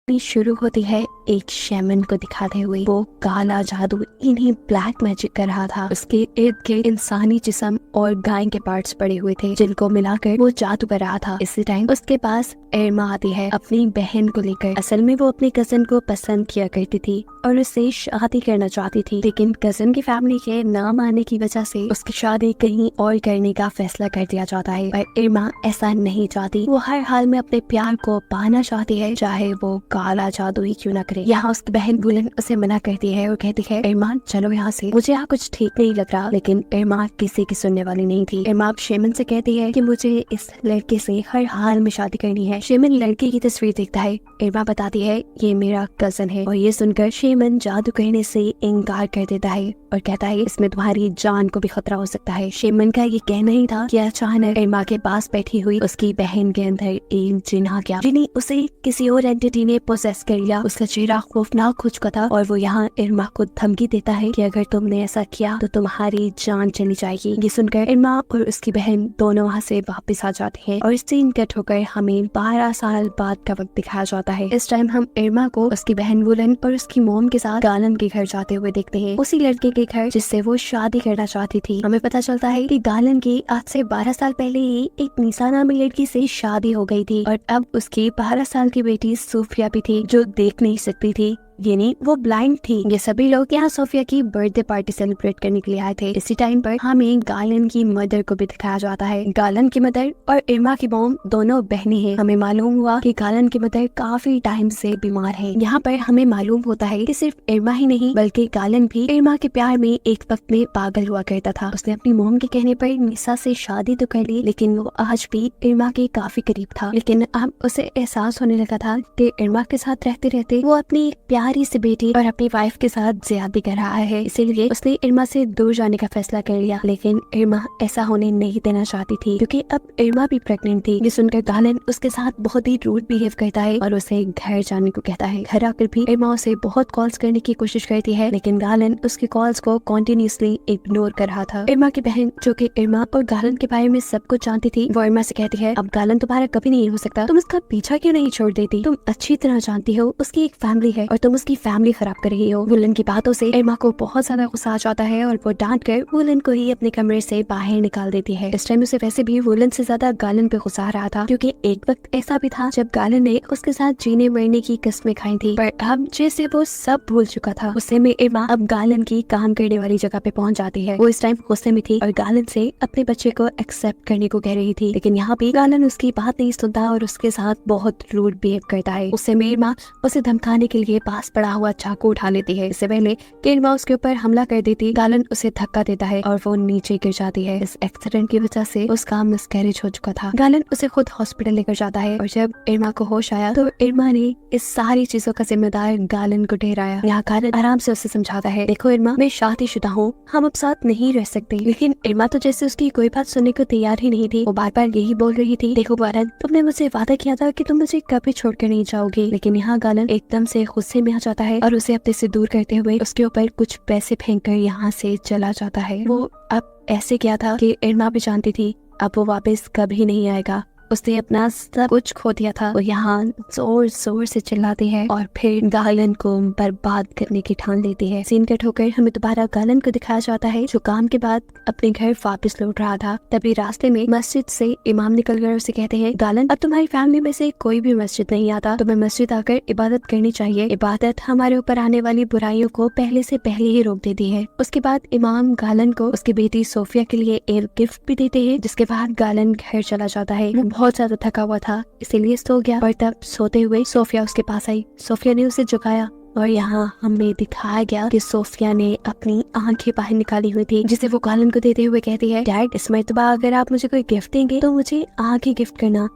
शुरू होती है एक शैमन को दिखाते हुए। वो काला जादू इन्हीं ब्लैक मैजिक कर रहा था। उसके इर्द गिर्द इंसानी जिस्म और गाय के पार्ट्स पड़े हुए थे जिनको मिलाकर वो जादू कर रहा था। इसी टाइम उसके पास एरमा आती है अपनी बहन को लेकर। असल में वो अपनी कजन को पसंद किया करती थी और उससे शादी करना चाहती थी, लेकिन कजन की फैमिली के ना मानने की वजह से उसकी शादी कहीं और करने का फैसला कर दिया जाता है। पर एरमा ऐसा नहीं चाहती। वो हर हाल में अपने प्यार को पाना चाहती है, चाहे वो काला जादू ही क्यों ना करे। यहाँ उसकी बहन वुलन उसे मना करती है और कहती है एरमा चलो यहाँ से, मुझे यहाँ कुछ ठीक नहीं लग रहा। लेकिन एरमा किसी की सुनने वाली नहीं थी। एरमा शेमन से कहती है कि मुझे इस लड़के से हर हाल में शादी करनी है। शेमन लड़के की तस्वीर देखता है। एरमा बताती है ये मेरा कजन है और ये सुनकर शेमन जादू करने से इनकार कर देता है और कहता है इसमें तुम्हारी जान को भी खतरा हो सकता है। शेमन का ये कहना ही था कि अचानक एरमा के पास बैठी हुई उसकी बहन के अंदर एक जिन आ गया, जिन्हें उसे किसी और एंटिटी ने पोसेस कर लिया। उसका चेहरा खौफनाक हो चुका था और वो यहाँ एरमा को धमकी देता है कि अगर तुमने ऐसा किया तो तुम्हारी जान चली जाएगी। ये सुनकर एरमा और उसकी बहन दोनों वहाँ से वापस आ जाते हैं और इस सीन कट होकर हमें 12 साल बाद का वक्त दिखाया जाता है। इस टाइम हम एरमा को उसकी बहन वुलन और उसकी मोम के साथ गालन के घर जाते हुए देखते हैं, उसी लड़के के घर जिससे वो शादी करना चाहती थी। हमें पता चलता है कि गालन की आज से 12 साल पहले ही एक निसा नामी लड़की से शादी हो गई थी और अब उसकी 12 साल की बेटी सोफिया भी थी जो देख नहीं सकती थी, यानी वो ब्लाइंड थी। ये सभी लोग यहाँ सोफिया की बर्थडे पार्टी सेलिब्रेट करने के लिए आए थे। इसी टाइम पर हमें गालन की मदर को भी दिखाया जाता है। गालन की मदर और एरमा की मॉम दोनों बहनें हैं। हमें मालूम हुआ कि गालन की मदर काफी टाइम से बीमार है। यहाँ पर हमें मालूम होता है कि सिर्फ एरमा ही नहीं बल्कि गालन भी एरमा के प्यार में एक वक्त में पागल हुआ करता था। उसने अपनी मॉम के कहने पर निसा से शादी तो कर ली, लेकिन वो आज भी एरमा के काफी करीब था। लेकिन अब उसे एहसास होने लगा था कि एरमा के साथ रहते रहते वो अपनी प्यारी से बेटी और अपनी वाइफ के साथ ज्यादती कर रहा है। इसीलिए उसने इरमा से दूर जाने का फैसला कर लिया। लेकिन इरमा ऐसा होने नहीं देना चाहती थी क्योंकि अब इरमा भी प्रेग्नेंट थी। ये सुनकर गालन उसके साथ बहुत ही रूड बिहेव करता है और उसे घर जाने को कहता है। घर आकर भी इरमा उसे बहुत कॉल्स करने की कोशिश करती है, लेकिन गालन उसकी कॉल्स को कॉन्टिन्यूसली इग्नोर कर रहा था। इरमा की बहन जो कि इरमा और गालन के बारे में सब कुछ जानती थी, वो इरमा से कहती है अब गालन तुम्हारा कभी नहीं हो सकता, तुम उसका पीछा क्यों नहीं छोड़ देती? तुम अच्छी तरह जानती हो उसकी एक फैमिली है और तुम उसकी फैमिली खराब कर रही हो। वुलन की बातों से एरमा को बहुत ज्यादा गुस्सा आ जाता है और वो डांट कर वुलन को ही अपने कमरे से बाहर निकाल देती है। इस टाइम उसे वैसे भी वुलन से ज्यादा गालन पे गुस्सा आ रहा था क्योंकि एक वक्त ऐसा भी था जब गालन ने उसके साथ जीने मरने की कस्में खाई थी, पर अब जैसे वो सब भूल चुका था। गुस्से में एमा अब गालन की काम करने वाली जगह पे पहुंच जाती है। वो इस टाइम गुस्से में थी और गालन से अपने बच्चे को एक्सेप्ट करने को कह रही थी, लेकिन यहाँ पे गालन उसकी बात नहीं सुनता और उसके साथ बहुत रूड बिहेव करता है। उससे एमा उसे धमकाने के लिए पास पड़ा हुआ चाकू उठा लेती है। इससे पहले कि एरमा उसके ऊपर हमला कर देती, गालन उसे धक्का देता है और वो नीचे गिर जाती है। इस एक्सीडेंट की वजह से उसका मिसकैरेज हो चुका था। गालन उसे खुद हॉस्पिटल लेकर जाता है और जब एरमा को होश आया तो एरमा ने इस सारी चीजों का जिम्मेदार गालन को ठहराया। यहाँ गालन आराम से उसे समझाता है देखो एरमा, मैं शादीशुदा हूँ, हम अब साथ नहीं रह सकते। लेकिन एरमा तो जैसे उसकी कोई बात सुनने को तैयार ही नहीं थी। वो बार बार यही बोल रही थी देखो गालन, तुमने मुझसे वादा किया था कि तुम मुझे कभी छोड़कर नहीं जाओगी। लेकिन यहाँ गालन एकदम से गुस्से में आ जाता है और उसे अपने से दूर करते हुए उसके ऊपर कुछ पैसे फेंककर यहाँ से चला जाता है। वो अब ऐसे किया था कि एरमा भी जानती थी अब वो वापस कभी नहीं आएगा। उसने अपना सब कुछ खो दिया था। वो यहाँ जोर जोर से चिल्लाती है और फिर गालन को बर्बाद करने की ठान लेती है। सीन कट होकर हमें दोबारा गालन को दिखाया जाता है जो काम के बाद अपने घर वापस लौट रहा था। तभी रास्ते में मस्जिद से इमाम निकल कर उसे कहते हैं गालन, अब तुम्हारी फैमिली में से कोई भी मस्जिद नहीं आता, तुम्हें मस्जिद आकर इबादत करनी चाहिए। इबादत हमारे ऊपर आने वाली बुराइयों को पहले से पहले ही रोक देती है। उसके बाद इमाम गालन को उसकी बेटी सोफिया के लिए एक गिफ्ट भी देते हैं, जिसके बाद गालन घर चला जाता है। बहुत ज्यादा थका हुआ था इसीलिए सो गया, पर तब सोते हुए सोफिया उसके पास आई। सोफिया ने उसे जगाया और यहाँ हमें दिखाया गया कि सोफिया ने अपनी आंखें बाहर निकाली हुई थी, जिसे वो गालन को देते हुए कहती है डैड, इस मर्तबा अगर आप मुझे कोई गिफ्ट देंगे तो मुझे आंखें गिफ्ट करना।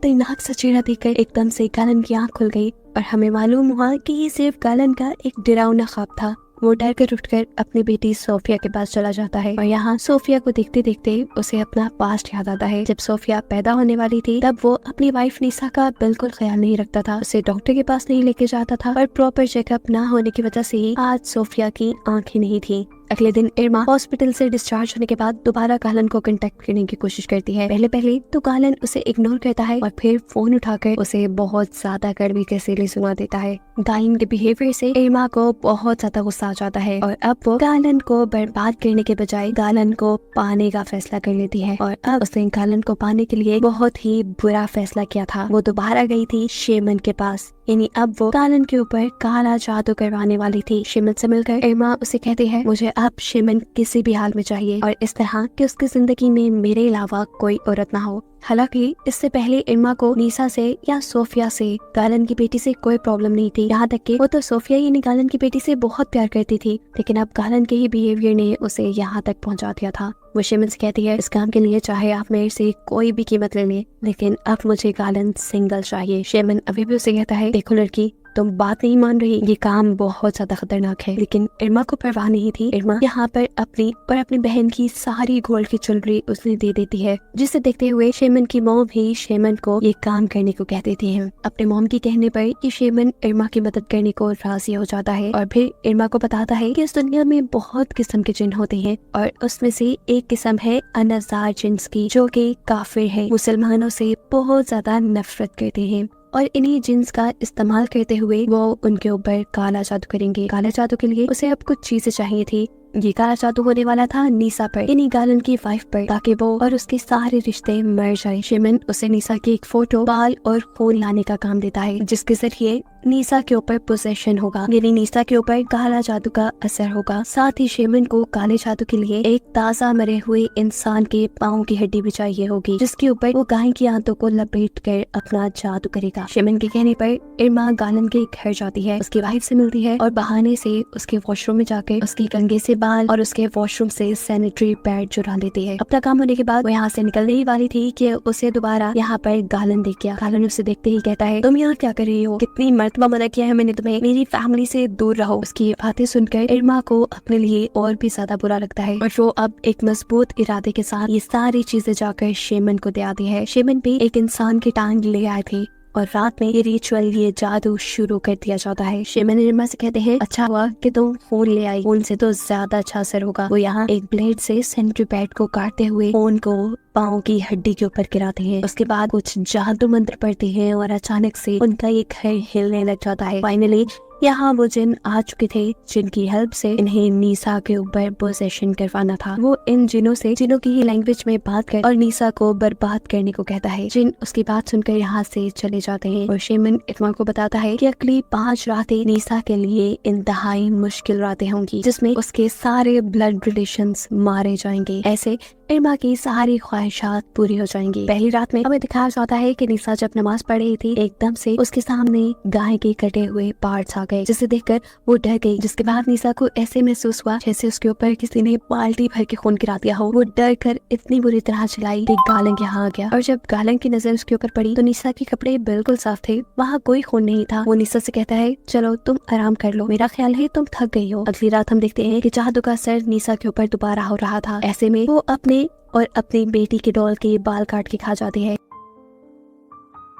नाक सा चेहरा देखकर एकदम से गालन की आंख खुल गई और हमें मालूम हुआ कि ये सिर्फ गालन का एक डरावना ख्वाब था। वो डर कर उठकर अपनी बेटी सोफिया के पास चला जाता है और यहाँ सोफिया को देखते देखते उसे अपना पास्ट याद आता है। जब सोफिया पैदा होने वाली थी तब वो अपनी वाइफ निसा का बिल्कुल ख्याल नहीं रखता था, उसे डॉक्टर के पास नहीं लेके जाता था और प्रॉपर चेकअप ना होने की वजह से ही आज सोफिया की आंखें नहीं थी। अगले दिन इरमा हॉस्पिटल से डिस्चार्ज होने के बाद दोबारा गालन को कांटेक्ट करने की कोशिश करती है। पहले तो गालन उसे इग्नोर करता है और फिर फोन उठाकर उसे बहुत ज्यादा कड़वी तस्वीरें सुना देता है। गालन के बिहेवियर से इरमा को बहुत ज्यादा गुस्सा आ जाता है और अब वो गालन को बर्बाद करने के बजाय गालन को पाने का फैसला कर लेती है। और अब उसने गालन को पाने के लिए बहुत ही बुरा फैसला किया था। वो दोबारा गई थी शेमन के पास, यानी अब वो गालन के ऊपर काला जादू करवाने वाली थी। शेमन से मिलकर इरमा उसे कहती है, मुझे अब शेमन किसी भी हाल में चाहिए और इस तरह कि उसकी जिंदगी में मेरे अलावा कोई औरत ना हो। हालांकि इससे पहले इरमा को नीसा से या सोफिया से, गालन की बेटी से कोई प्रॉब्लम नहीं थी। यहाँ तक कि वो तो सोफिया यानी गालन की बेटी से बहुत प्यार करती थी, लेकिन अब गालन के ही बिहेवियर ने उसे यहाँ तक पहुँचा दिया था। वो शेमन से कहती है, इस काम के लिए चाहे आप मेरे से कोई भी कीमत ले लें, लेकिन अब मुझे गालन सिंगल चाहिए। शेमन अभी भी उसे कहता है, देखो लड़की, तुम बात नहीं मान रही, ये काम बहुत ज्यादा खतरनाक है। लेकिन इरमा को परवाह नहीं थी। इरमा यहाँ पर अपनी बहन की सारी गोल्ड की ज्वेलरी उसने दे देती है, जिसे देखते हुए शेमन की मॉम भी शेमन को ये काम करने को कह देती है। अपने मॉम की कहने पर ये शेमन इरमा की मदद करने को राजी हो जाता है और फिर इरमा को बताता है कि इस दुनिया में बहुत किस्म के जिन होते हैं और उसमें से एक किस्म है अनजार जिन्स की, जो कि काफिर है, मुसलमानों से बहुत ज्यादा नफरत करते हैं और इन्हीं जिन्स का इस्तेमाल करते हुए वो उनके ऊपर काला जादू करेंगे। काला जादू के लिए उसे अब कुछ चीजें चाहिए थी। ये काला जादू होने वाला था नीसा पर, यानी गालन की वाइफ पर, ताकि वो और उसके सारे रिश्ते मर जाए। शेमन उसे नीसा की एक फोटो, बाल और खून लाने का काम देता है, जिसके जरिए नीसा के ऊपर पोजेशन होगा, यानी नीसा के ऊपर काला जादू का असर होगा। साथ ही शेमन को काले जादू के लिए एक ताजा मरे हुए इंसान के पाँव की हड्डी भी चाहिए होगी, जिसके ऊपर वो गाय की आंतों को लपेट कर अपना जादू करेगा। शेमन के कहने पर इरमा गालन के घर जाती है, उसकी वाइफ से मिलती है और बहाने से उसके वॉशरूम में जाकर उसकी कंघे से बाल और उसके वॉशरूम से सैनिटरी पैड चुरा लेती है। अपना काम होने के बाद वो यहाँ से निकलने ही वाली थी कि उसे दोबारा यहाँ पर गालन दिख गया। गालन उसे देखते ही कहता है, तुम यहाँ क्या कर रही हो? कितनी मर्तबा मना किया है मैंने तुम्हें, मेरी फैमिली से दूर रहो। उसकी बातें सुनकर इरमा को अपने लिए और भी ज्यादा बुरा लगता है और वो अब एक मजबूत इरादे के साथ ये सारी चीजें जाकर शेमन को दे आती है। शेमन भी एक इंसान की टांग ले आए थे और रात में ये रिचुअल, ये जादू शुरू कर दिया जाता है। शेमन इरमा से कहते हैं, अच्छा हुआ कि तुम फोन ले आई, फोन से तो ज्यादा अच्छा असर होगा। वो यहाँ एक ब्लेड से सैनिटरी पैड को काटते हुए फोन को पाँव की हड्डी के ऊपर गिराते हैं। उसके बाद कुछ जादू मंत्र पढ़ते हैं और अचानक से उनका ये घर हिलने लग जाता है। फाइनली यहाँ वो जिन आ चुके थे, जिनकी हेल्प से इन्हें नीसा के ऊपर पोजेशन करवाना था। वो इन जिनों से, जिनों की ही लैंग्वेज में बात कर और नीसा को बर्बाद करने को कहता है। जिन उसकी बात सुनकर यहाँ से चले जाते हैं और शेमन इरमा को बताता है कि अगली 5 रातें नीसा के लिए इंतहाई मुश्किल रातें होंगी, जिसमें उसके सारे ब्लड रिलेशंस मारे जाएंगे। ऐसे इरमा की सारी ख्वाहिशात पूरी हो जाएंगी। पहली रात में हमें दिखाया जाता है कि नीसा जब नमाज पढ़ रही थी, एकदम से उसके सामने गाय के कटे हुए पार्ट्स आ गए, जिसे देखकर वो डर गई। जिसके बाद नीसा को ऐसे महसूस हुआ जैसे उसके ऊपर किसी ने बाल्टी भर के खून गिरा दिया हो। वो डर कर इतनी बुरी तरह चिल्लाई कि गालन यहाँ आ गया और जब गालन की नजर उसके ऊपर पड़ी तो नीसा के कपड़े बिल्कुल साफ थे, वहाँ कोई खून नहीं था। वो नीसा से कहता है, चलो तुम आराम कर लो, मेरा ख्याल है तुम थक गई हो। अगली रात हम देखते हैं कि जादू का असर नीसा के ऊपर दोबारा हो रहा था। ऐसे में वो अपनी बेटी के डॉल के बाल काट के खा जाती है,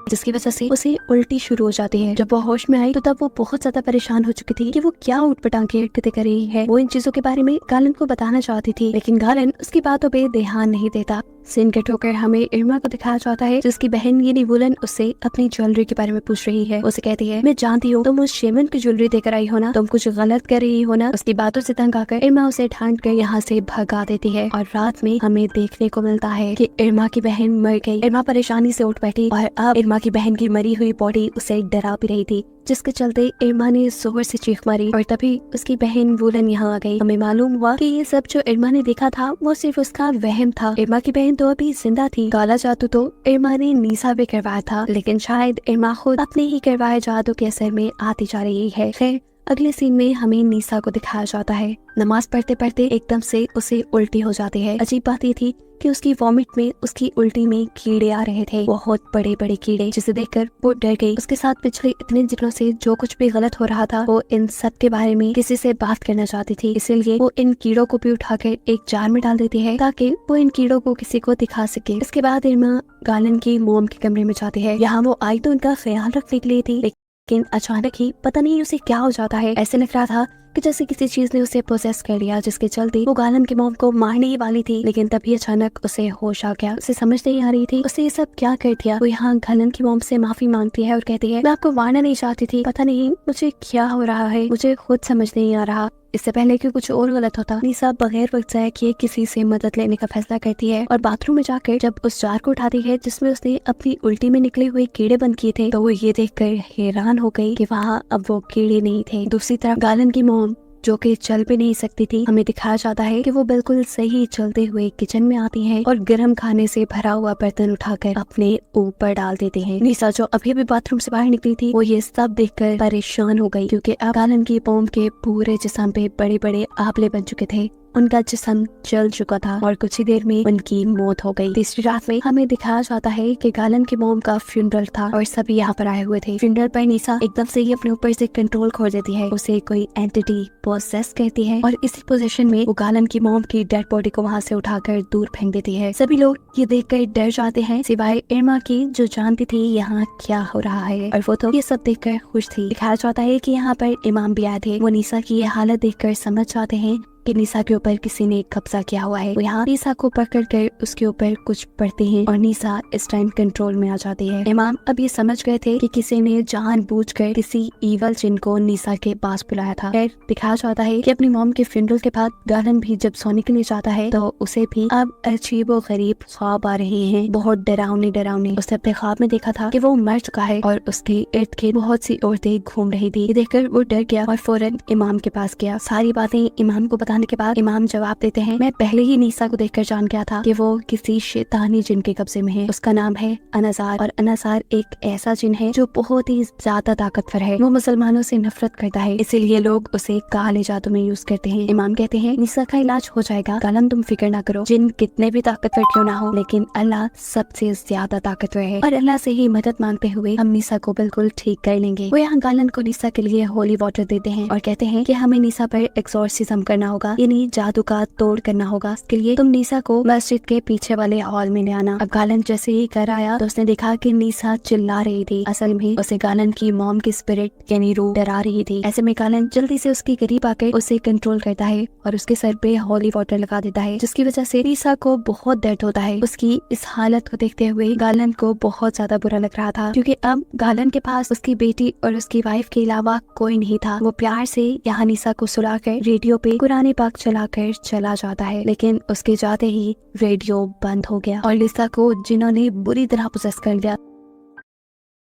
जिसकी वजह से उसे उल्टी शुरू हो जाती है। जब वो होश में आई तो तब वो बहुत ज्यादा परेशान हो चुकी थी कि वो क्या उठपटांग की हरकतें कर रही है। वो इन चीजों के बारे में गालन को बताना चाहती थी, लेकिन गालन उसकी बातों पे ध्यान नहीं देता। सीन कट होकर हमें इरमा को दिखाया जाता है, जिसकी बहन यानी वुलन उससे अपनी ज्वेलरी के बारे में पूछ रही है। उसे कहती है, मैं जानती हूँ तुम उस शेमन की ज्वेलरी देकर आई हो ना, तुम कुछ गलत कर रही हो ना। उसकी बातों से तंग आकर इरमा उसे ढांढ कर यहाँ से भगा देती है और रात में हमें देखने को मिलता है कि इरमा की बहन मर गई। इरमा परेशानी से उठ बैठी और अब इरमा की बहन की मरी हुई बॉडी उसे डरा भी रही थी, जिसके चलते इरमा ने जोर से चीख मारी और तभी उसकी बहन वुलन यहाँ आ गई। हमें मालूम हुआ कि ये सब जो इरमा ने देखा था वो सिर्फ उसका वहम था। इरमा की बहन तो अभी जिंदा थी। काला जादू तो इरमा ने नीसा पे करवाया था, लेकिन शायद इरमा खुद अपने ही करवाए जादू के असर में आती जा रही है। खैर, अगले सीन में हमें नीसा को दिखाया जाता है। नमाज पढ़ते पढ़ते एकदम से उसे उल्टी हो जाती है। अजीब बात ये थी कि उसकी वॉमिट में, उसकी उल्टी में कीड़े आ रहे थे, बहुत बड़े बड़े कीड़े, जिसे देखकर वो डर गई। उसके साथ पिछले इतने दिनों से जो कुछ भी गलत हो रहा था, वो इन सब के बारे में किसी से बात करना चाहती थी। इसीलिए वो इन कीड़ों को भी उठाकर एक जार में डाल देती है ताकि वो इन कीड़ों को किसी को दिखा सके। इसके बाद इरमा गालन की मोम के कमरे में जाती है। यहाँ वो आई तो उनका ख्याल रखने के लिए थी, लेकिन अचानक ही पता नहीं उसे क्या हो जाता है। ऐसे लग रहा था कि जैसे किसी चीज ने उसे पोजेस कर लिया, जिसके चलते वो गालन की मॉम को मारने ही वाली थी। लेकिन तभी अचानक उसे होश आ गया। उसे समझ नहीं आ रही थी उसे ये सब क्या कर दिया। वो यहाँ गालन की मॉम से माफी मांगती है और कहती है मैं आपको मारना नहीं चाहती थी, पता नहीं मुझे क्या हो रहा है, मुझे खुद समझ नहीं आ रहा। इससे पहले कि कुछ और गलत होता, निशा बगैर वक्त जाए किए किसी से मदद लेने का फैसला करती है और बाथरूम में जाकर जब उस जार को उठाती है जिसमें उसने अपनी उल्टी में निकले हुए कीड़े बंद किए थे, तो वो ये देखकर हैरान हो गई कि वहाँ अब वो कीड़े नहीं थे। दूसरी तरफ गालन की मॉम जो कि चल भी नहीं सकती थी, हमें दिखाया जाता है कि वो बिल्कुल सही चलते हुए किचन में आती है और गर्म खाने से भरा हुआ बर्तन उठाकर अपने ऊपर डाल देते हैं। निशा जो अभी भी बाथरूम से बाहर निकली थी, वो ये सब देखकर परेशान हो गई, क्योंकि अब गालन की मॉम के पूरे जिस्म पे बड़े बड़े आंवले बन चुके थे। उनका जिस्म जल चुका था और कुछ ही देर में उनकी मौत हो गई। तीसरी रात में हमें दिखाया जाता है कि गालन की मॉम का फ्यूनरल था और सभी यहाँ पर आए हुए थे। फ्यूनरल पर निशा एकदम से ही अपने ऊपर से कंट्रोल खो देती है, उसे कोई एंटिटी पोसेस करती है और इसी पोजीशन में वो गालन की मॉम की डेड बॉडी को वहाँ से उठाकर दूर फेंक देती है। सभी लोग ये देखकर डर जाते हैं सिवाय इरमा की, जो जानती थी यहाँ क्या हो रहा है, और वो तो ये सब देखकर खुश थी। दिखाया जाता है कि यहाँ पर इमाम भी आए थे। वो निशा की ये हालत देखकर समझ जाते हैं कि निशा के ऊपर किसी ने कब्जा किया हुआ है। वो यहाँ निशा को पकड़ कर उसके ऊपर कुछ पढ़ते हैं और निशा इस टाइम कंट्रोल में आ जाती है। इमाम अब ये समझ गए थे कि किसी ने जानबूझकर किसी ईवल जिन को निशा के पास बुलाया था। फिर दिखाया जाता है कि अपनी मॉम के फ्यूनरल के बाद गालन भी जब सोने के लिए जाता है तो उसे भी अब अजीबो गरीब ख्वाब आ रहे हैं, बहुत डरावने। उसने अपने ख्वाब में देखा था कि वो मर चुका है और उसके इर्द गिर्द बहुत सी औरतें घूम रही थी। ये देखकर वो डर गया और फौरन इमाम के पास गया। सारी बातें इमाम को बताने के बाद इमाम जवाब देते हैं, मैं पहले ही निशा को देखकर जान गया था कि वो किसी शैतानी जिन के कब्जे में है। उसका नाम है अनाजार और अनाजार एक ऐसा जिन है जो बहुत ही ज्यादा ताकतवर है। वो मुसलमानों से नफरत करता है, इसीलिए लोग उसे काले जादू में यूज करते हैं। इमाम कहते हैं निशा का इलाज हो जाएगा, गालन तुम फिक्र ना करो। जिन कितने भी ताकतवर क्यों ना हो, लेकिन अल्लाह सबसे ज्यादा ताकतवर है और अल्लाह से ही मदद मांगते हुए हम निशा को बिल्कुल ठीक कर लेंगे। वो यहाँ गालन को निशा के लिए होली वाटर देते हैं और कहते हैं कि हमें निशा पर एक्सॉर्सिज्म करना होगा, यानी जादू का तोड़ करना होगा। इसके लिए तुम निशा को मस्जिद के पीछे वाले हॉल में ले आना। अब गालन जैसे ही घर आया तो उसने देखा कि निशा चिल्ला रही थी। असल में उसे गालन की मॉम की स्पिरिट यानी रूह डरा रही थी। ऐसे में गालन जल्दी से उसके करीब आकर उसे कंट्रोल करता है और उसके सर पे हॉली वाटर लगा देता है, जिसकी वजह से निशा को बहुत दर्द होता है। उसकी इस हालत को देखते हुए गालन को बहुत ज्यादा बुरा लग रहा था, क्योंकि अब गालन के पास उसकी बेटी और उसकी वाइफ के अलावा कोई नहीं था। वो प्यार से यहाँ निशा को सुलाकर रेडियो पे कुरान पाक चलाकर चला जाता है, लेकिन उसके जाते ही रेडियो बंद हो गया और निशा को जिन्होंने बुरी तरह पोसेस कर लिया।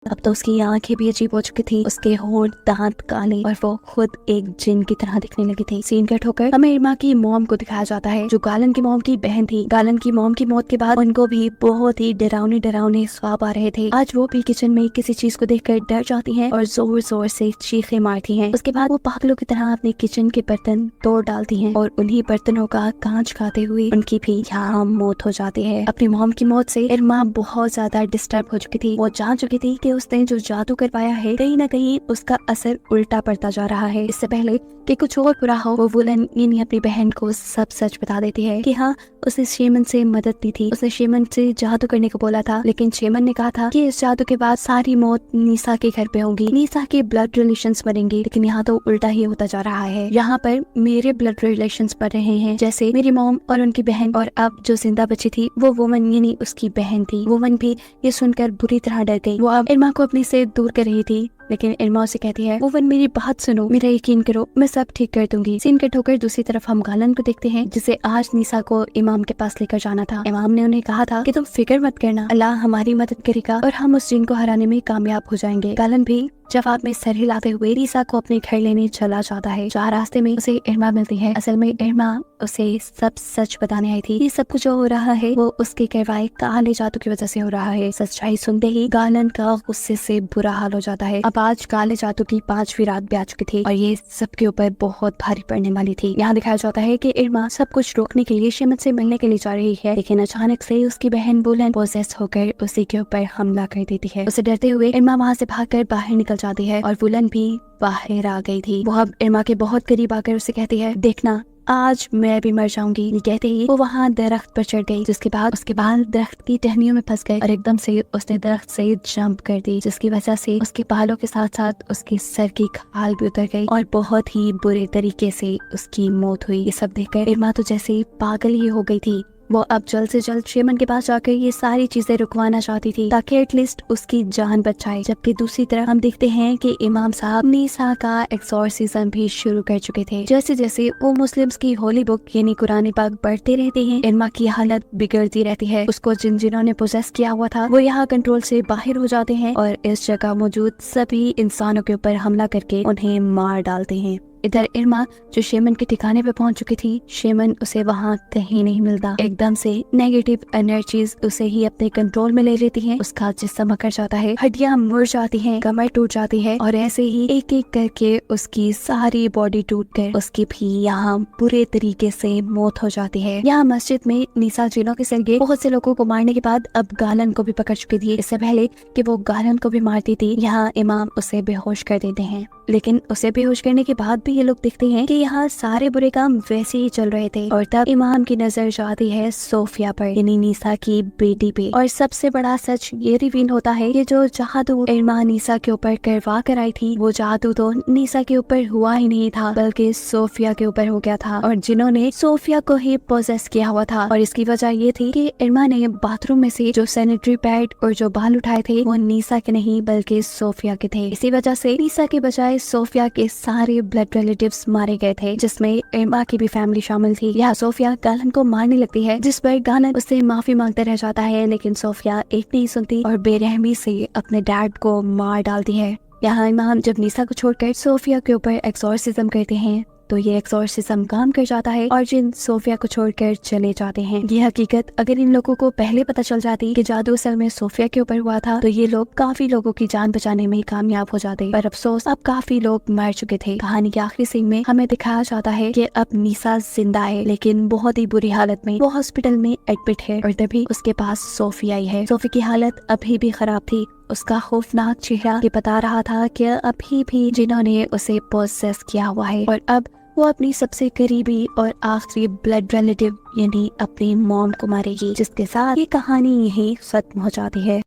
अब तो उसकी आंखें भी अजीब हो चुकी थी, उसके होंठ दांत काले और वो खुद एक जिन की तरह दिखने लगी थी। सीन कट होकर हमें इरमा की मॉम को दिखाया जाता है, जो गालन की मॉम की बहन थी। गालन की मॉम की मौत के बाद उनको भी बहुत ही डरावने ख्वाब आ रहे थे। आज वो भी किचन में किसी चीज को देखकर डर जाती हैं और जोर जोर से चीखें मारती हैं। उसके बाद वो पागलों की तरह अपने किचन के बर्तन तोड़ डालती हैं और उन्हीं बर्तनों का कांच खाते हुए उनकी भी यहाँ मौत हो जाती है। अपनी मॉम की मौत से इरमा बहुत ज्यादा डिस्टर्ब हो चुकी थी। वो जान चुकी थी कि उसने जो जादू करवाया है कहीं न कहीं उसका असर उल्टा पड़ता जा रहा है। इससे पहले कि कुछ और बुरा हो, वो वुलन यानी अपनी बहन को सब सच बता देती है कि हाँ, उसने शेमन से मदद ली थी। उसने शेमन से जादू करने को बोला था, लेकिन शेमन ने कहा था कि इस जादू के बाद सारी मौत निशा के घर पे होगी, निशा के ब्लड रिलेशंस बनेंगे। लेकिन यहाँ तो उल्टा ही होता जा रहा है। यहाँ पर मेरे ब्लड रिलेशंस बढ़ रहे हैं, जैसे मेरी मॉम और उनकी बहन, और अब जो जिंदा बची थी वो वुमन यानी उसकी बहन थी। वुमन भी ये सुनकर बुरी तरह डर गई। वो अब इरमा को अपने से दूर कर रही थी, लेकिन इरमा उसे कहती है, वुमन मेरी बात सुनो, मेरा यकीन करो, मैं सब ठीक कर दूंगी। सीन कट होकर दूसरी तरफ हम गालन को देखते हैं, जिसे आज निशा को इमाम के पास लेकर जाना था। इमाम ने उन्हें कहा था कि तुम फिक्र मत करना, अल्लाह हमारी मदद करेगा और हम उस जिन को हराने में कामयाब हो जाएंगे। गालन भी जवाब में सर हिलाते हुए निशा को अपने घर लेने चला जाता है। जहाँ रास्ते में उसे इरमा मिलती है। असल में इरमा उसे सब सच बताने आई थी। ये सब कुछ जो हो रहा है वो उसके करवाए काले जादू की वजह से हो रहा है। सच्चाई सुनते ही गालन का गुस्से से बुरा हाल हो जाता है। अब आज काले जादू की 5वीं रात भी आ चुकी थी और ये सबके ऊपर बहुत भारी पड़ने वाली थी। यहाँ दिखाया जाता है कि इरमा सब कुछ रोकने के लिए शेमन से मिलने के लिए जा रही है, लेकिन अचानक से उसकी बहन बुलन पोसेस होकर उसी के ऊपर हमला कर देती है। उसे डरते हुए इरमा वहाँ से भागकर बाहर निकल जाती है और बुलन भी बाहर आ गई थी। वो अब इरमा के बहुत करीब आकर उसे कहती है, देखना आज मैं भी मर जाऊंगी। ये कहते ही वो वहाँ दरख्त पर चढ़ गई, जिसके बाद उसके बाल दरख्त की टहनियों में फंस गए और एकदम से उसने दरख्त से जंप कर दी, जिसकी वजह से उसके बालों के साथ साथ उसके सर की खाल भी उतर गई और बहुत ही बुरे तरीके से उसकी मौत हुई। ये सब देखकर इरमा तो जैसे पागल ही हो गई थी। वो अब जल्द से जल्द शेमन के पास जाकर ये सारी चीजें रुकवाना चाहती थी ताकि एटलीस्ट उसकी जान बच जाए। जबकि दूसरी तरफ हम देखते हैं कि इमाम साहब नीसा का एक्सॉर्सिज्म भी शुरू कर चुके थे। जैसे जैसे वो मुस्लिम्स की होली बुक यानी कुरान पाक पढ़ते रहते हैं, इरमा की हालत बिगड़ती रहती है। उसको जिन्होंने पोजेस किया हुआ था वो यहाँ कंट्रोल से बाहर हो जाते हैं और इस जगह मौजूद सभी इंसानों के ऊपर हमला करके उन्हें मार डालते हैं। इधर इरमा जो शेमन के ठिकाने पे पहुंच चुकी थी, शेमन उसे वहाँ कहीं नहीं मिलता। एकदम से नेगेटिव एनर्जीज उसे ही अपने कंट्रोल में ले लेती हैं। उसका जिस्म अकड़ जाता है, हड्डियां मुड़ जाती हैं, कमर टूट जाती है और ऐसे ही एक एक करके उसकी सारी बॉडी टूटकर उसकी भी यहाँ बुरे तरीके से मौत हो जाती है। यहाँ मस्जिद में नीसा जिनों के संगे बहुत से लोगों को मारने के बाद अब गालन को भी पकड़ चुकी थी। इससे पहले कि वो गालन को भी मारती थी, यहाँ इमाम उसे बेहोश कर देते हैं। लेकिन उसे बेहोश करने के बाद भी ये लोग देखते हैं कि यहाँ सारे बुरे काम वैसे ही चल रहे थे और तब इमाम की नजर जाती है सोफिया पर, यानी नीसा की बेटी पे। और सबसे बड़ा सच ये रिवील होता है कि जो जादू इरमा नीसा के ऊपर करवा कर आई थी, वो जादू तो नीसा के ऊपर हुआ ही नहीं था बल्कि सोफिया के ऊपर हो गया था और जिन्होंने सोफिया को ही पोजेस किया हुआ था। और इसकी वजह ये थी कि इरमा ने बाथरूम में से जो सैनिटरी पैड और जो बाल उठाए थे वो नीसा के नहीं बल्कि सोफिया के थे। इसी वजह से नीसा के बजाय सोफिया के सारे ब्लड रिलेटिव्स मारे गए थे, जिसमें इरमा की भी फैमिली शामिल थी। यहाँ सोफिया गालन को मारने लगती है, जिस पर गालन उससे माफी मांगता रह जाता है, लेकिन सोफिया एक नहीं सुनती और बेरहमी से अपने डैड को मार डालती है। यहाँ इमाम जब नीसा को छोड़कर सोफिया के ऊपर एक्सॉर्सिज्म करते हैं तो ये एक्सॉर्सिज्म काम कर जाता है और जिन सोफिया को छोड़कर चले जाते हैं। ये हकीकत अगर इन लोगों को पहले पता चल जाती कि जादू असल में सोफिया के ऊपर हुआ था तो ये लोग काफी लोगों की जान बचाने में कामयाब हो जाते। पर अफसोस अब काफी लोग मर चुके थे। कहानी के आखिरी सीन में हमें दिखाया जाता है कि अब नीसा जिंदा है, लेकिन बहुत ही बुरी हालत में। वो हॉस्पिटल में एडमिट है और तभी उसके पास सोफिया आई है। सोफी की हालत अभी भी खराब थी। उसका खौफनाक चेहरा ये बता रहा था कि अभी भी जिन्होंने उसे पोसेस किया हुआ है और अब वो अपनी सबसे करीबी और आखिरी ब्लड रिलेटिव यानी अपनी मॉम को मारेगी, जिसके साथ ये कहानी यही खत्म हो जाती है।